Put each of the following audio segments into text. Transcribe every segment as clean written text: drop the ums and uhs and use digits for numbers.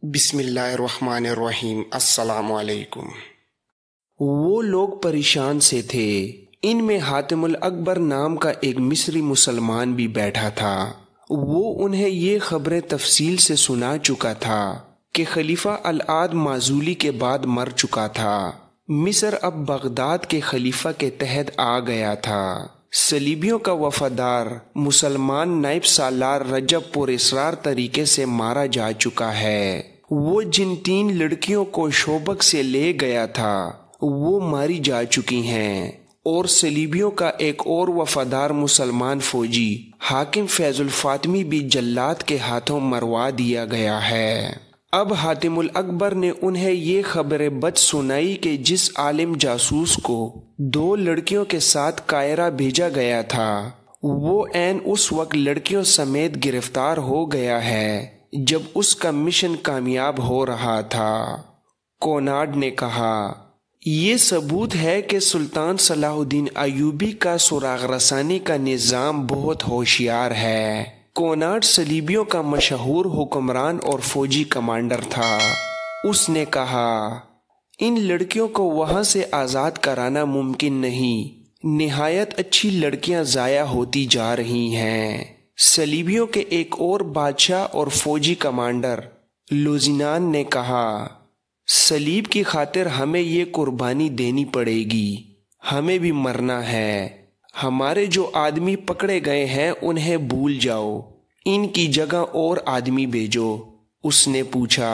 بسم اللہ الرحمن الرحیم۔ السلام علیکم۔ وہ لوگ پریشان سے تھے۔ ان میں حاتم الاکبر نام کا ایک مصری مسلمان بھی بیٹھا تھا۔ وہ انہیں یہ خبریں تفصیل سے سنا چکا تھا کہ خلیفہ العاد معزولی کے بعد مر چکا تھا۔ مصر اب بغداد کے خلیفہ کے تحت آ گیا تھا۔ صلیبیوں کا وفادار مسلمان نائب سالار رجب پر اسرار طریقے سے مارا جا چکا ہے۔ وہ جن 3 لڑکیوں کو شوبک سے لے گیا تھا وہ ماری جا چکی ہیں، اور صلیبیوں کا ایک اور وفادار مسلمان فوجی حاکم فیض الفاطمی بھی جلاد کے ہاتھوں مروا دیا گیا ہے۔ اب حاتم الاکبر نے انہیں یہ خبر بد سنائی کہ جس عالم جاسوس کو 2 لڑکیوں کے ساتھ قاہرہ بھیجا گیا تھا وہ عین اس وقت لڑکیوں سمیت گرفتار ہو گیا ہے جب اس کا مشن کامیاب ہو رہا تھا۔ کوناڈ نے کہا، یہ ثبوت ہے کہ سلطان صلاح الدین ایوبی کا سراغ رسانی کا نظام بہت ہوشیار ہے۔ کوناڈ صلیبیوں کا مشہور حکمران اور فوجی کمانڈر تھا۔ اس نے کہا، ان لڑکیوں کو وہاں سے آزاد کرانا ممکن نہیں۔ نہایت اچھی لڑکیاں ضائع ہوتی جا رہی ہیں۔ صلیبیوں کے ایک اور بادشاہ اور فوجی کمانڈر لوزینان نے کہا، صلیب کی خاطر ہمیں یہ قربانی دینی پڑے گی۔ ہمیں بھی مرنا ہے۔ ہمارے جو آدمی پکڑے گئے ہیں انہیں بھول جاؤ، ان کی جگہ اور آدمی بھیجو۔ اس نے پوچھا،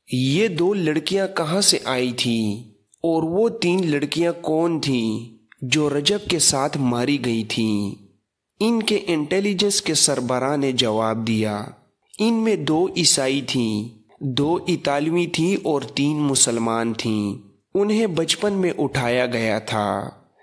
یہ 2 لڑکیاں کہاں سے آئی تھیں، اور وہ 3 لڑکیاں کون تھیں جو رجب کے ساتھ ماری گئی تھیں؟ ان کے انٹیلیجنس کے سربراہ نے جواب دیا، ان میں 2 عیسائی تھیں، 2 اطالوی تھیں اور 3 مسلمان تھیں۔ انہیں بچپن میں اٹھایا گیا تھا۔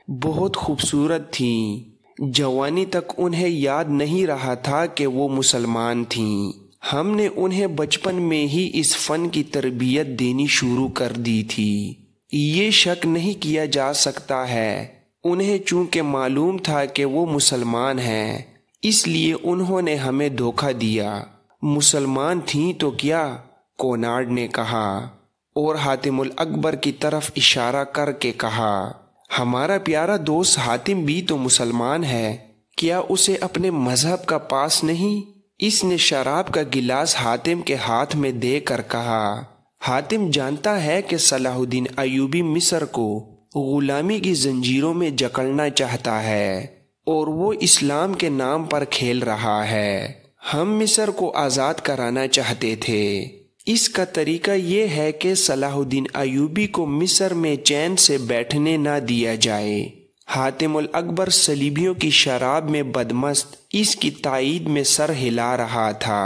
بہت خوبصورت تھیں۔ جوانی تک انہیں یاد نہیں رہا تھا کہ وہ مسلمان تھیں۔ ہم نے انہیں بچپن میں ہی اس فن کی تربیت دینی شروع کر دی تھی۔ یہ شک نہیں کیا جا سکتا ہے، انہیں چونکہ معلوم تھا کہ وہ مسلمان ہیں، اس لیے انہوں نے ہمیں دھوکہ دیا۔ مسلمان تھیں تو کیا؟ کوناڈ نے کہا، اور حاتم الاکبر کی طرف اشارہ کر کے کہا، ہمارا پیارا دوست حاتم بھی تو مسلمان ہے، کیا اسے اپنے مذہب کا پاس نہیں؟ اس نے شراب کا گلاس حاتم کے ہاتھ میں دے کر کہا، حاتم جانتا ہے کہ صلاح الدین ایوبی مصر کو غلامی کی زنجیروں میں جکڑنا چاہتا ہے اور وہ اسلام کے نام پر کھیل رہا ہے۔ ہم مصر کو آزاد کرانا چاہتے تھے۔ اس کا طریقہ یہ ہے کہ صلاح الدین ایوبی کو مصر میں چین سے بیٹھنے نہ دیا جائے۔ حاتم الاکبر صلیبیوں کی شراب میں بدمست اس کی تائید میں سر ہلا رہا تھا۔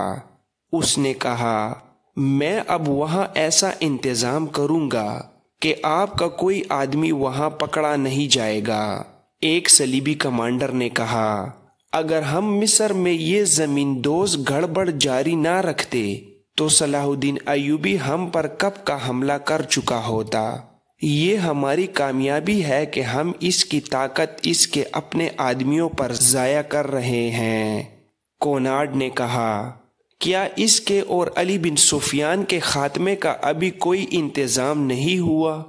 اس نے کہا، میں اب وہاں ایسا انتظام کروں گا کہ آپ کا کوئی آدمی وہاں پکڑا نہیں جائے گا۔ ایک صلیبی کمانڈر نے کہا، اگر ہم مصر میں یہ زمین دوز گڑبڑ جاری نہ رکھتے تو صلاح الدین ایوبی ہم پر کب کا حملہ کر چکا ہوتا۔ یہ ہماری کامیابی ہے کہ ہم اس کی طاقت اس کے اپنے آدمیوں پر ضائع کر رہے ہیں۔ کوناڈ نے کہا، کیا اس کے اور علی بن سفیان کے خاتمے کا ابھی کوئی انتظام نہیں ہوا؟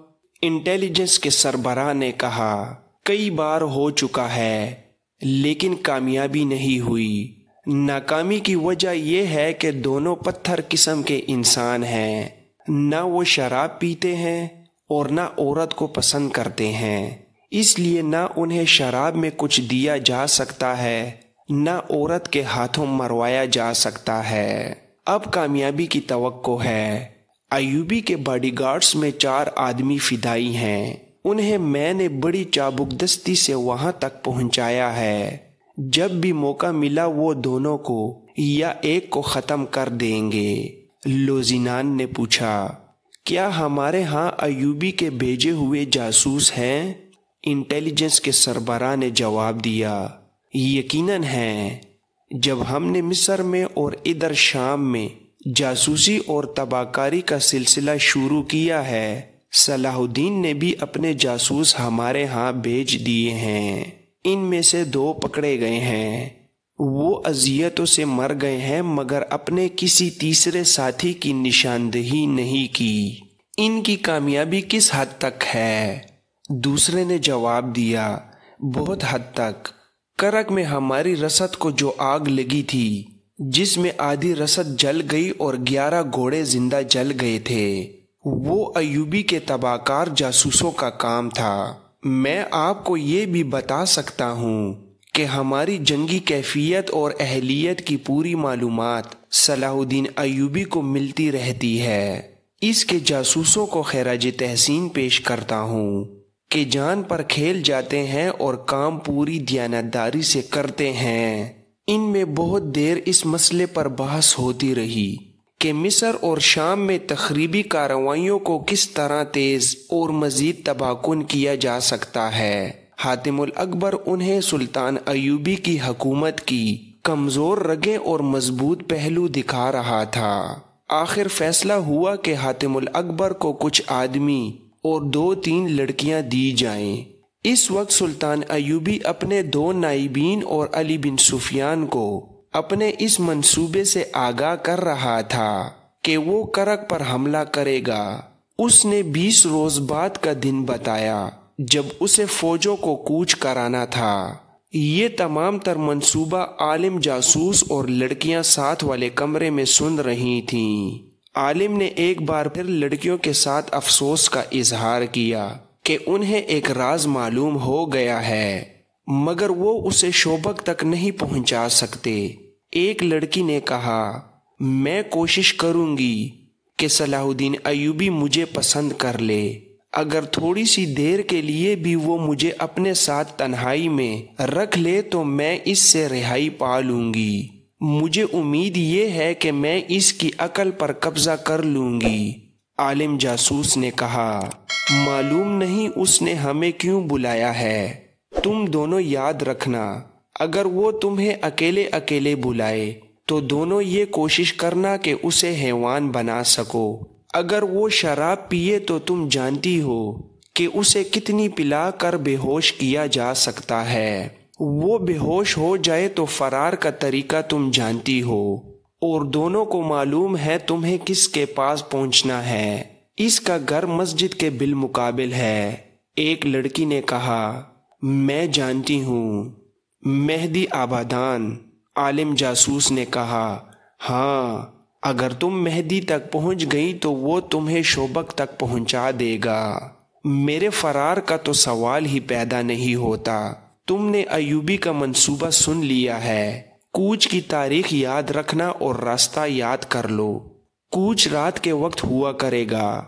انٹیلیجنس کے سربراہ نے کہا، کئی بار ہو چکا ہے لیکن کامیابی نہیں ہوئی۔ ناکامی کی وجہ یہ ہے کہ دونوں پتھر قسم کے انسان ہیں، نہ وہ شراب پیتے ہیں اور نہ عورت کو پسند کرتے ہیں، اس لیے نہ انہیں شراب میں کچھ دیا جا سکتا ہے نہ عورت کے ہاتھوں مروایا جا سکتا ہے۔ اب کامیابی کی توقع ہے۔ ایوبی کے باڈی گارڈز میں 4 آدمی فدائی ہیں، انہیں میں نے بڑی چابکدستی سے وہاں تک پہنچایا ہے۔ جب بھی موقع ملا وہ دونوں کو یا ایک کو ختم کر دیں گے۔ لوزینان نے پوچھا، کیا ہمارے ہاں ایوبی کے بھیجے ہوئے جاسوس ہیں؟ انٹیلیجنس کے سربراہ نے جواب دیا، یقیناً ہیں۔ جب ہم نے مصر میں اور ادھر شام میں جاسوسی اور تباہ کاری کا سلسلہ شروع کیا ہے، صلاح الدین نے بھی اپنے جاسوس ہمارے ہاں بھیج دیے ہیں۔ ان میں سے 2 پکڑے گئے ہیں۔ وہ اذیتوں سے مر گئے ہیں مگر اپنے کسی تیسرے ساتھی کی نشاندہی نہیں کی۔ ان کی کامیابی کس حد تک ہے؟ دوسرے نے جواب دیا، بہت حد تک۔ کرک میں ہماری رسد کو جو آگ لگی تھی، جس میں آدھی رسد جل گئی اور 11 گھوڑے زندہ جل گئے تھے، وہ ایوبی کے تباہکار جاسوسوں کا کام تھا۔ میں آپ کو یہ بھی بتا سکتا ہوں کہ ہماری جنگی کیفیت اور اہلیت کی پوری معلومات صلاح الدین ایوبی کو ملتی رہتی ہے۔ اس کے جاسوسوں کو خراج تحسین پیش کرتا ہوں کہ جان پر کھیل جاتے ہیں اور کام پوری دیانتداری سے کرتے ہیں۔ ان میں بہت دیر اس مسئلے پر بحث ہوتی رہی کہ مصر اور شام میں تخریبی کارروائیوں کو کس طرح تیز اور مزید تباہ کن کیا جا سکتا ہے۔ حاتم الاکبر انہیں سلطان ایوبی کی حکومت کی کمزور رگیں اور مضبوط پہلو دکھا رہا تھا۔ آخر فیصلہ ہوا کہ حاتم الاکبر کو کچھ آدمی اور 2-3 لڑکیاں دی جائیں۔ اس وقت سلطان ایوبی اپنے 2 نائبین اور علی بن سفیان کو اپنے اس منصوبے سے آگاہ کر رہا تھا کہ وہ کرک پر حملہ کرے گا۔ اس نے 20 روز بعد کا دن بتایا جب اسے فوجوں کو کوچ کرانا تھا۔ یہ تمام تر منصوبہ عالم جاسوس اور لڑکیاں ساتھ والے کمرے میں سن رہی تھیں۔ عالم نے ایک بار پھر لڑکیوں کے ساتھ افسوس کا اظہار کیا کہ انہیں ایک راز معلوم ہو گیا ہے مگر وہ اسے شوبک تک نہیں پہنچا سکتے۔ ایک لڑکی نے کہا، میں کوشش کروں گی کہ صلاح الدین ایوبی مجھے پسند کر لے، اگر تھوڑی سی دیر کے لیے بھی وہ مجھے اپنے ساتھ تنہائی میں رکھ لے تو میں اس سے رہائی پا لوں گی۔ مجھے امید یہ ہے کہ میں اس کی عقل پر قبضہ کر لوں گی۔ عالم جاسوس نے کہا، معلوم نہیں اس نے ہمیں کیوں بلایا ہے۔ تم دونوں یاد رکھنا، اگر وہ تمہیں اکیلے اکیلے بلائے تو دونوں یہ کوشش کرنا کہ اسے حیوان بنا سکو۔ اگر وہ شراب پیے تو تم جانتی ہو کہ اسے کتنی پلا کر بے ہوش کیا جا سکتا ہے۔ وہ بے ہوش ہو جائے تو فرار کا طریقہ تم جانتی ہو، اور دونوں کو معلوم ہے تمہیں کس کے پاس پہنچنا ہے۔ اس کا گھر مسجد کے بالمقابل ہے۔ ایک لڑکی نے کہا، میں جانتی ہوں، مہدی آبادان۔ عالم جاسوس نے کہا، ہاں، اگر تم مہدی تک پہنچ گئی تو وہ تمہیں شوبک تک پہنچا دے گا۔ میرے فرار کا تو سوال ہی پیدا نہیں ہوتا۔ تم نے ایوبی کا منصوبہ سن لیا ہے۔ کوچ کی تاریخ یاد رکھنا اور راستہ یاد کر لو۔ کوچ رات کے وقت ہوا کرے گا،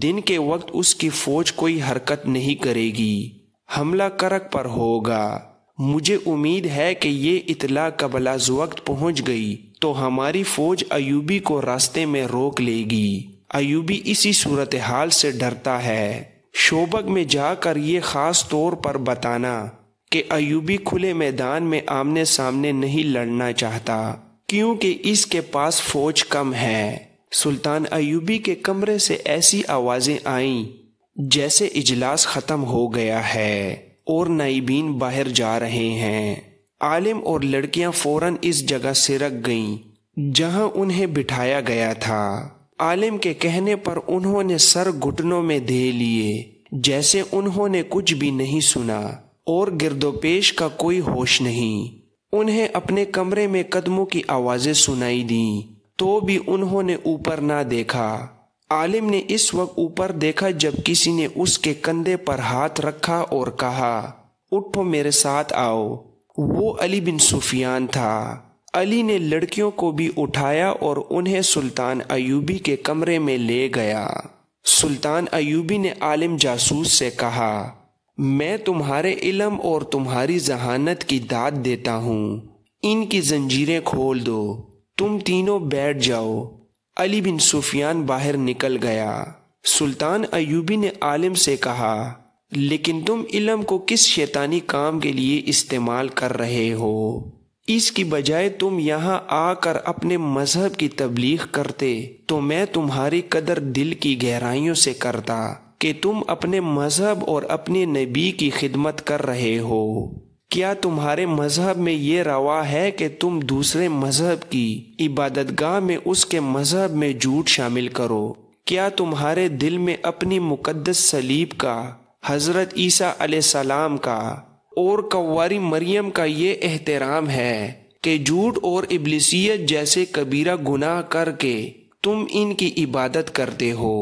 دن کے وقت اس کی فوج کوئی حرکت نہیں کرے گی۔ حملہ کرک پر ہوگا۔ مجھے امید ہے کہ یہ اطلاع قبل از وقت پہنچ گئی تو ہماری فوج ایوبی کو راستے میں روک لے گی۔ ایوبی اسی صورتحال سے ڈرتا ہے۔ شوبک میں جا کر یہ خاص طور پر بتانا کہ ایوبی کھلے میدان میں آمنے سامنے نہیں لڑنا چاہتا کیونکہ اس کے پاس فوج کم ہے۔ سلطان ایوبی کے کمرے سے ایسی آوازیں آئیں جیسے اجلاس ختم ہو گیا ہے اور نائبین باہر جا رہے ہیں۔ عالم اور لڑکیاں فوراً اس جگہ سے رک گئیں جہاں انہیں بٹھایا گیا تھا۔ عالم کے کہنے پر انہوں نے سر گھٹنوں میں دے لیے جیسے انہوں نے کچھ بھی نہیں سنا اور گرد و پیش کا کوئی ہوش نہیں۔ انہیں اپنے کمرے میں قدموں کی آوازیں سنائی دیں تو بھی انہوں نے اوپر نہ دیکھا۔ عالم نے اس وقت اوپر دیکھا جب کسی نے اس کے کندھے پر ہاتھ رکھا اور کہا، اٹھو میرے ساتھ آؤ۔ وہ علی بن سفیان تھا۔ علی نے لڑکیوں کو بھی اٹھایا اور انہیں سلطان ایوبی کے کمرے میں لے گیا۔ سلطان ایوبی نے عالم جاسوس سے کہا، میں تمہارے علم اور تمہاری ذہانت کی داد دیتا ہوں، ان کی زنجیریں کھول دو، تم تینوں بیٹھ جاؤ۔ علی بن سفیان باہر نکل گیا۔ سلطان ایوبی نے عالم سے کہا، لیکن تم علم کو کس شیطانی کام کے لیے استعمال کر رہے ہو؟ اس کی بجائے تم یہاں آ کر اپنے مذہب کی تبلیغ کرتے تو میں تمہاری قدر دل کی گہرائیوں سے کرتا کہ تم اپنے مذہب اور اپنے نبی کی خدمت کر رہے ہو۔ کیا تمہارے مذہب میں یہ روا ہے کہ تم دوسرے مذہب کی عبادت گاہ میں اس کے مذہب میں جھوٹ شامل کرو؟ کیا تمہارے دل میں اپنی مقدس صلیب کا، حضرت عیسیٰ علیہ السلام کا اور کنواری مریم کا یہ احترام ہے کہ جھوٹ اور ابلیسیت جیسے کبیرہ گناہ کر کے تم ان کی عبادت کرتے ہو؟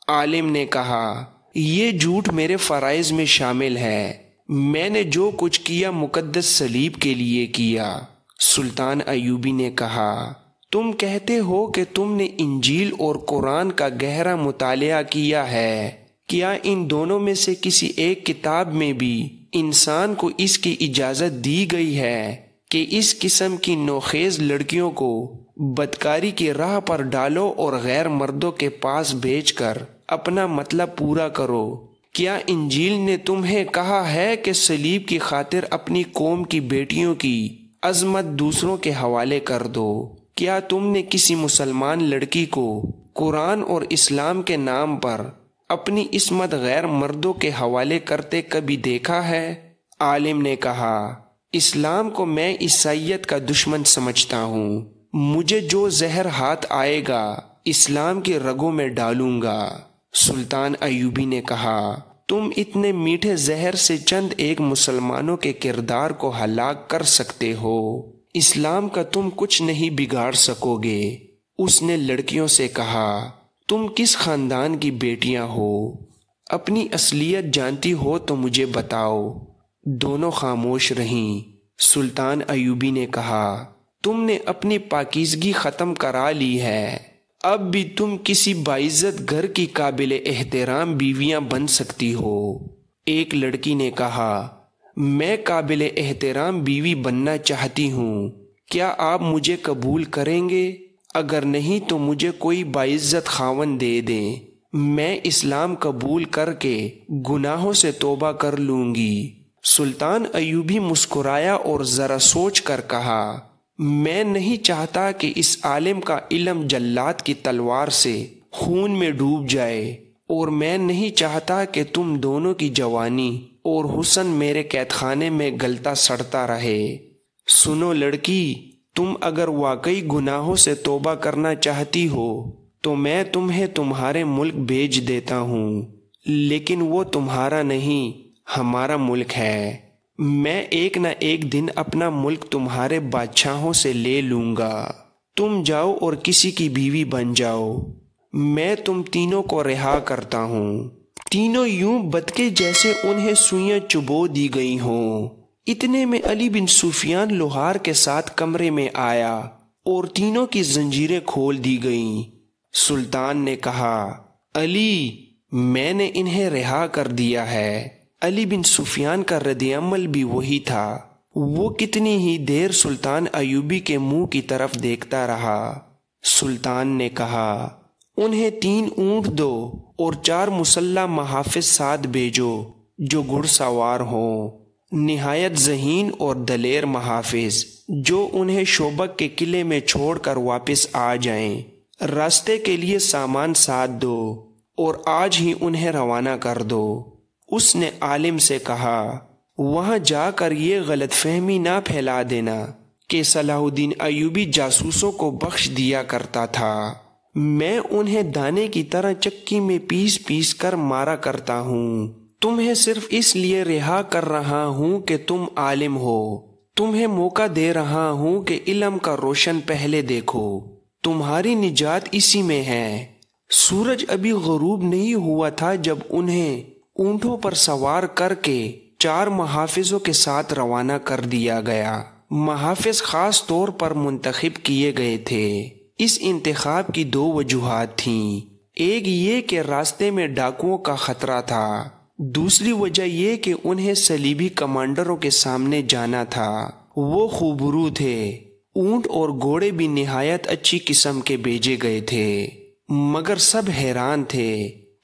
عالم نے کہا، یہ جھوٹ میرے فرائض میں شامل ہے۔ میں نے جو کچھ کیا مقدس صلیب کے لیے کیا۔ سلطان ایوبی نے کہا، تم کہتے ہو کہ تم نے انجیل اور قرآن کا گہرا مطالعہ کیا ہے، کیا ان دونوں میں سے کسی ایک کتاب میں بھی انسان کو اس کی اجازت دی گئی ہے کہ اس قسم کی نوخیز لڑکیوں کو بدکاری کی راہ پر ڈالو اور غیر مردوں کے پاس بھیج کر اپنا مطلب پورا کرو؟ کیا انجیل نے تمہیں کہا ہے کہ صلیب کی خاطر اپنی قوم کی بیٹیوں کی عظمت دوسروں کے حوالے کر دو؟ کیا تم نے کسی مسلمان لڑکی کو قرآن اور اسلام کے نام پر اپنی عصمت غیر مردوں کے حوالے کرتے کبھی دیکھا ہے؟ عالم نے کہا، اسلام کو میں عیسائیت کا دشمن سمجھتا ہوں۔ مجھے جو زہر ہاتھ آئے گا اسلام کی رگوں میں ڈالوں گا۔ سلطان ایوبی نے کہا، تم اتنے میٹھے زہر سے چند ایک مسلمانوں کے کردار کو ہلاک کر سکتے ہو، اسلام کا تم کچھ نہیں بگاڑ سکو گے۔ اس نے لڑکیوں سے کہا، تم کس خاندان کی بیٹیاں ہو؟ اپنی اصلیت جانتی ہو تو مجھے بتاؤ۔ دونوں خاموش رہیں۔ سلطان ایوبی نے کہا، تم نے اپنی پاکیزگی ختم کرا لی ہے، اب بھی تم کسی باعزت گھر کی قابل احترام بیویاں بن سکتی ہو۔ ایک لڑکی نے کہا، میں قابل احترام بیوی بننا چاہتی ہوں، کیا آپ مجھے قبول کریں گے؟ اگر نہیں تو مجھے کوئی باعزت خاوند دے دیں، میں اسلام قبول کر کے گناہوں سے توبہ کر لوں گی۔ سلطان ایوبی مسکرایا اور ذرا سوچ کر کہا، میں نہیں چاہتا کہ اس عالم کا علم جلاد کی تلوار سے خون میں ڈوب جائے، اور میں نہیں چاہتا کہ تم دونوں کی جوانی اور حسن میرے قید خانے میں گلتا سڑتا رہے۔ سنو لڑکی، تم اگر واقعی گناہوں سے توبہ کرنا چاہتی ہو تو میں تمہیں تمہارے ملک بھیج دیتا ہوں، لیکن وہ تمہارا نہیں، ہمارا ملک ہے۔ میں ایک نہ ایک دن اپنا ملک تمہارے بادشاہوں سے لے لوں گا۔ تم جاؤ اور کسی کی بیوی بن جاؤ، میں تم تینوں کو رہا کرتا ہوں۔ تینوں یوں بتکے جیسے انہیں سوئیاں چبو دی گئی ہوں۔ اتنے میں علی بن سفیان لوہار کے ساتھ کمرے میں آیا اور تینوں کی زنجیریں کھول دی گئیں۔ سلطان نے کہا، علی، میں نے انہیں رہا کر دیا ہے۔ علی بن سفیان کا رد عمل بھی وہی تھا۔ وہ کتنی ہی دیر سلطان ایوبی کے منہ کی طرف دیکھتا رہا۔ سلطان نے کہا، انہیں 3 اونٹ دو اور 4 مسلح محافظ ساتھ بھیجو جو گھڑ سوار ہوں، نہایت ذہین اور دلیر محافظ جو انہیں شوبک کے قلعے میں چھوڑ کر واپس آ جائیں۔ راستے کے لیے سامان ساتھ دو اور آج ہی انہیں روانہ کر دو۔ اس نے عالم سے کہا، وہاں جا کر یہ غلط فہمی نہ پھیلا دینا کہ صلاح الدین ایوبی جاسوسوں کو بخش دیا کرتا تھا۔ میں انہیں دانے کی طرح چکی میں پیس پیس کر مارا کرتا ہوں۔ تمہیں صرف اس لیے رہا کر رہا ہوں کہ تم عالم ہو۔ تمہیں موقع دے رہا ہوں کہ علم کا روشن پہلے دیکھو۔ تمہاری نجات اسی میں ہے۔ سورج ابھی غروب نہیں ہوا تھا جب انہیں اونٹوں پر سوار کر کے 4 محافظوں کے ساتھ روانہ کر دیا گیا۔ محافظ خاص طور پر منتخب کیے گئے تھے۔ اس انتخاب کی 2 وجوہات تھیں۔ ایک یہ کہ راستے میں ڈاکوؤں کا خطرہ تھا، دوسری وجہ یہ کہ انہیں صلیبی کمانڈروں کے سامنے جانا تھا۔ وہ خوبرو تھے۔ اونٹ اور گھوڑے بھی نہایت اچھی قسم کے بھیجے گئے تھے، مگر سب حیران تھے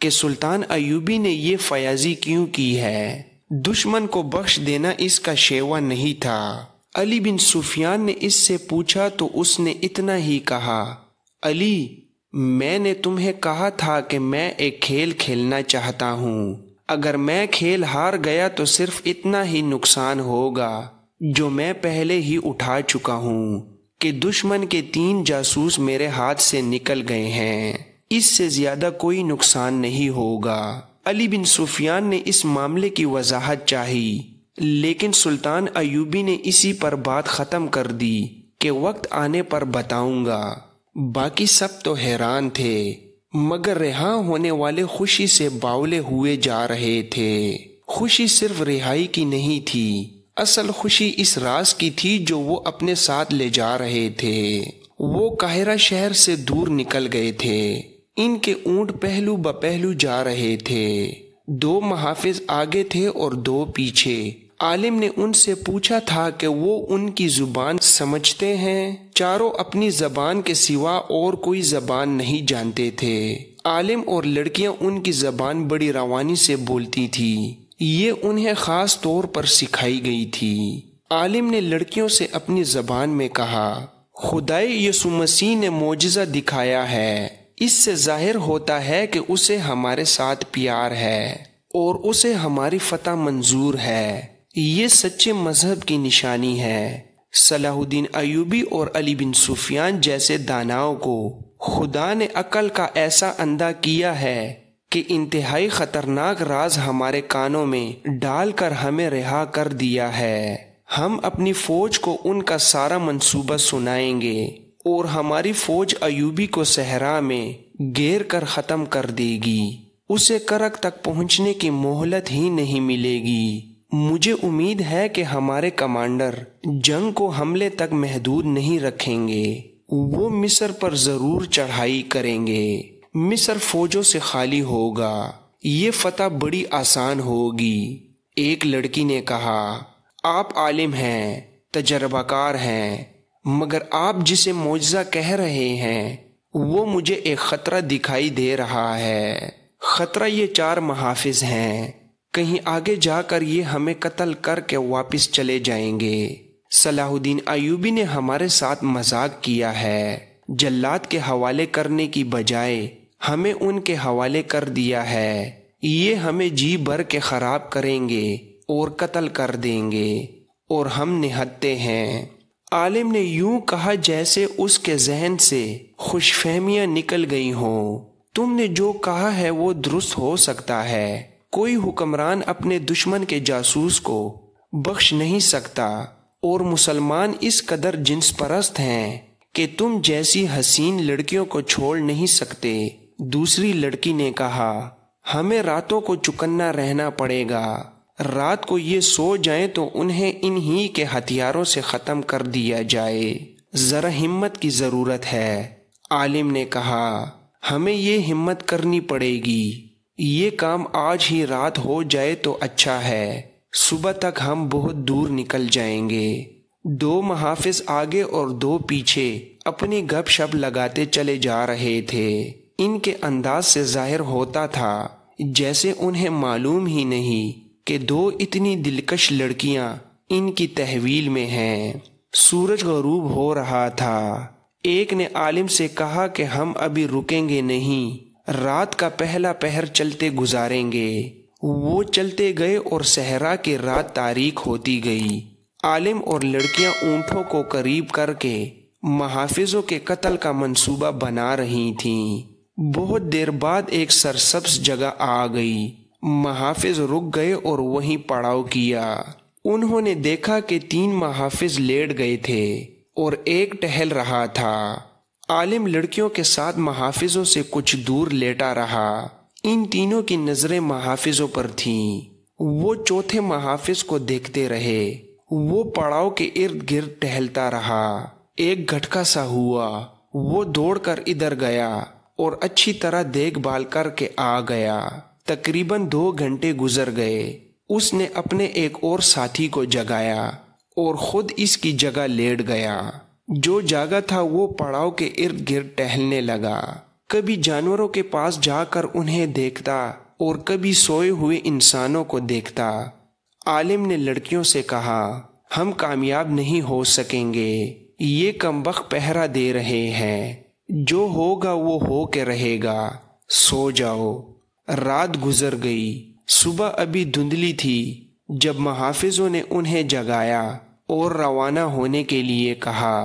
کہ سلطان ایوبی نے یہ فیاضی کیوں کی ہے۔ دشمن کو بخش دینا اس کا شیوا نہیں تھا۔ علی بن سفیان نے اس سے پوچھا تو اس نے اتنا ہی کہا، علی، میں نے تمہیں کہا تھا کہ میں ایک کھیل کھیلنا چاہتا ہوں۔ اگر میں کھیل ہار گیا تو صرف اتنا ہی نقصان ہوگا جو میں پہلے ہی اٹھا چکا ہوں کہ دشمن کے 3 جاسوس میرے ہاتھ سے نکل گئے ہیں، اس سے زیادہ کوئی نقصان نہیں ہوگا۔ علی بن سفیان نے اس معاملے کی وضاحت چاہی، لیکن سلطان ایوبی نے اسی پر بات ختم کر دی کہ وقت آنے پر بتاؤں گا۔ باقی سب تو حیران تھے، مگر رہا ہونے والے خوشی سے باولے ہوئے جا رہے تھے۔ خوشی صرف رہائی کی نہیں تھی، اصل خوشی اس راز کی تھی جو وہ اپنے ساتھ لے جا رہے تھے۔ وہ قاہرہ شہر سے دور نکل گئے تھے، ان کے اونٹ پہلو بپہلو جا رہے تھے، 2 محافظ آگے تھے اور 2 پیچھے۔ عالم نے ان سے پوچھا تھا کہ وہ ان کی زبان سمجھتے ہیں؟ چاروں اپنی زبان کے سوا اور کوئی زبان نہیں جانتے تھے۔ عالم اور لڑکیاں ان کی زبان بڑی روانی سے بولتی تھی، یہ انہیں خاص طور پر سکھائی گئی تھی۔ عالم نے لڑکیوں سے اپنی زبان میں کہا، خدائے یسوع مسیح نے معجزہ دکھایا ہے، اس سے ظاہر ہوتا ہے کہ اسے ہمارے ساتھ پیار ہے اور اسے ہماری فتح منظور ہے، یہ سچے مذہب کی نشانی ہے۔ صلاح الدین ایوبی اور علی بن سفیان جیسے داناؤں کو خدا نے عقل کا ایسا اندھا کیا ہے کہ انتہائی خطرناک راز ہمارے کانوں میں ڈال کر ہمیں رہا کر دیا ہے۔ ہم اپنی فوج کو ان کا سارا منصوبہ سنائیں گے اور ہماری فوج ایوبی کو صحرا میں گھیر کر ختم کر دے گی، اسے کرک تک پہنچنے کی مہلت ہی نہیں ملے گی۔ مجھے امید ہے کہ ہمارے کمانڈر جنگ کو حملے تک محدود نہیں رکھیں گے، وہ مصر پر ضرور چڑھائی کریں گے، مصر فوجوں سے خالی ہوگا، یہ فتح بڑی آسان ہوگی۔ ایک لڑکی نے کہا، آپ عالم ہیں، تجربہ کار ہیں، مگر آپ جسے معجزہ کہہ رہے ہیں وہ مجھے ایک خطرہ دکھائی دے رہا ہے۔ خطرہ یہ 4 محافظ ہیں، کہیں آگے جا کر یہ ہمیں قتل کر کے واپس چلے جائیں گے۔ صلاح الدین ایوبی نے ہمارے ساتھ مذاق کیا ہے، جلاد کے حوالے کرنے کی بجائے ہمیں ان کے حوالے کر دیا ہے، یہ ہمیں جی بھر کے خراب کریں گے اور قتل کر دیں گے اور ہم نہتے ہیں۔ عالم نے یوں کہا جیسے اس کے ذہن سے خوش فہمیاں نکل گئی ہوں۔ تم نے جو کہا ہے وہ درست ہو سکتا ہے، کوئی حکمران اپنے دشمن کے جاسوس کو بخش نہیں سکتا، اور مسلمان اس قدر جنس پرست ہیں کہ تم جیسی حسین لڑکیوں کو چھوڑ نہیں سکتے۔ دوسری لڑکی نے کہا، ہمیں راتوں کو چکنا رہنا پڑے گا، رات کو یہ سو جائیں تو انہیں انہی کے ہتھیاروں سے ختم کر دیا جائے، ذرا ہمت کی ضرورت ہے۔ عالم نے کہا، ہمیں یہ ہمت کرنی پڑے گی، یہ کام آج ہی رات ہو جائے تو اچھا ہے، صبح تک ہم بہت دور نکل جائیں گے۔ 2 محافظ آگے اور 2 پیچھے اپنی گپ شپ لگاتے چلے جا رہے تھے، ان کے انداز سے ظاہر ہوتا تھا جیسے انہیں معلوم ہی نہیں کہ 2 اتنی دلکش لڑکیاں ان کی تحویل میں ہیں۔ سورج غروب ہو رہا تھا، ایک نے عالم سے کہا کہ ہم ابھی رکیں گے نہیں، رات کا پہلا پہر چلتے گزاریں گے۔ وہ چلتے گئے اور صحرا کی رات تاریک ہوتی گئی۔ عالم اور لڑکیاں اونٹوں کو قریب کر کے محافظوں کے قتل کا منصوبہ بنا رہی تھیں۔ بہت دیر بعد ایک سرسبز جگہ آ گئی، محافظ رک گئے اور وہیں پڑاؤ کیا۔ انہوں نے دیکھا کہ 3 محافظ لیٹ گئے تھے اور ایک ٹہل رہا تھا۔ عالم لڑکیوں کے ساتھ محافظوں سے کچھ دور لیٹا رہا، ان تینوں کی نظریں محافظوں پر تھیں۔ وہ چوتھے محافظ کو دیکھتے رہے، وہ پڑاؤ کے ارد گرد ٹہلتا رہا۔ ایک گھٹکا سا ہوا، وہ دوڑ کر ادھر گیا اور اچھی طرح دیکھ بھال کر کے آ گیا۔ تقریباً 2 گھنٹے گزر گئے، اس نے اپنے ایک اور ساتھی کو جگایا اور خود اس کی جگہ لیٹ گیا۔ جو جاگا تھا وہ پڑاؤ کے ارد گرد ٹہلنے لگا، کبھی جانوروں کے پاس جا کر انہیں دیکھتا اور کبھی سوئے ہوئے انسانوں کو دیکھتا۔ عالم نے لڑکیوں سے کہا، ہم کامیاب نہیں ہو سکیں گے، یہ کمبخت پہرا دے رہے ہیں، جو ہوگا وہ ہو کے رہے گا، سو جاؤ۔ رات گزر گئی، صبح ابھی دھندلی تھی جب محافظوں نے انہیں جگایا اور روانہ ہونے کے لیے کہا۔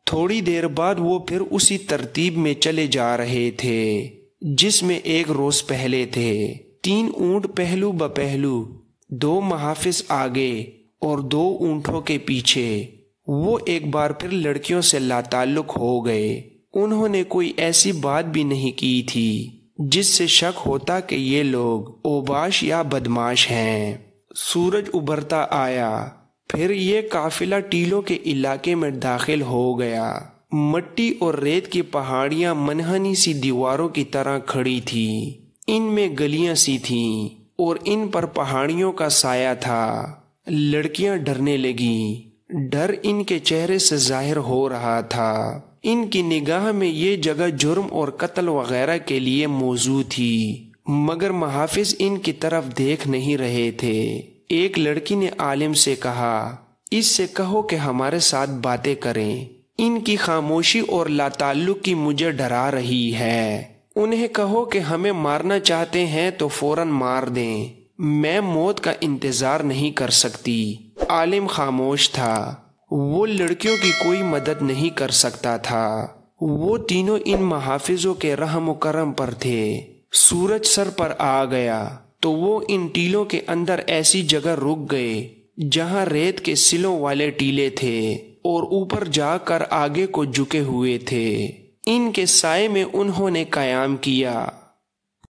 تھوڑی دیر بعد وہ پھر اسی ترتیب میں چلے جا رہے تھے جس میں ایک روز پہلے تھے۔ 3 اونٹ پہلو بپہلو، 2 محافظ آگے اور 2 اونٹوں کے پیچھے۔ وہ ایک بار پھر لڑکیوں سے لاتعلق ہو گئے۔ انہوں نے کوئی ایسی بات بھی نہیں کی تھی جس سے شک ہوتا کہ یہ لوگ اوباش یا بدماش ہیں۔ سورج ابھرتا آیا، پھر یہ قافلہ ٹیلوں کے علاقے میں داخل ہو گیا۔ مٹی اور ریت کی پہاڑیاں منحنی سی دیواروں کی طرح کھڑی تھیں، ان میں گلیاں سی تھیں اور ان پر پہاڑیوں کا سایہ تھا۔ لڑکیاں ڈرنے لگیں، ڈر ان کے چہرے سے ظاہر ہو رہا تھا۔ ان کی نگاہ میں یہ جگہ جرم اور قتل وغیرہ کے لیے موزوں تھی، مگر محافظ ان کی طرف دیکھ نہیں رہے تھے۔ ایک لڑکی نے عالم سے کہا، اس سے کہو کہ ہمارے ساتھ باتیں کریں، ان کی خاموشی اور لاتعلق کی مجھے ڈرا رہی ہے۔ انہیں کہو کہ ہمیں مارنا چاہتے ہیں تو فوراً مار دیں، میں موت کا انتظار نہیں کر سکتی۔ عالم خاموش تھا، وہ لڑکیوں کی کوئی مدد نہیں کر سکتا تھا۔ وہ تینوں ان محافظوں کے رحم و کرم پر تھے۔ سورج سر پر آ گیا تو وہ ان ٹیلوں کے اندر ایسی جگہ رک گئے جہاں ریت کے سلوں والے ٹیلے تھے اور اوپر جا کر آگے کو جھکے ہوئے تھے۔ ان کے سائے میں انہوں نے قیام کیا۔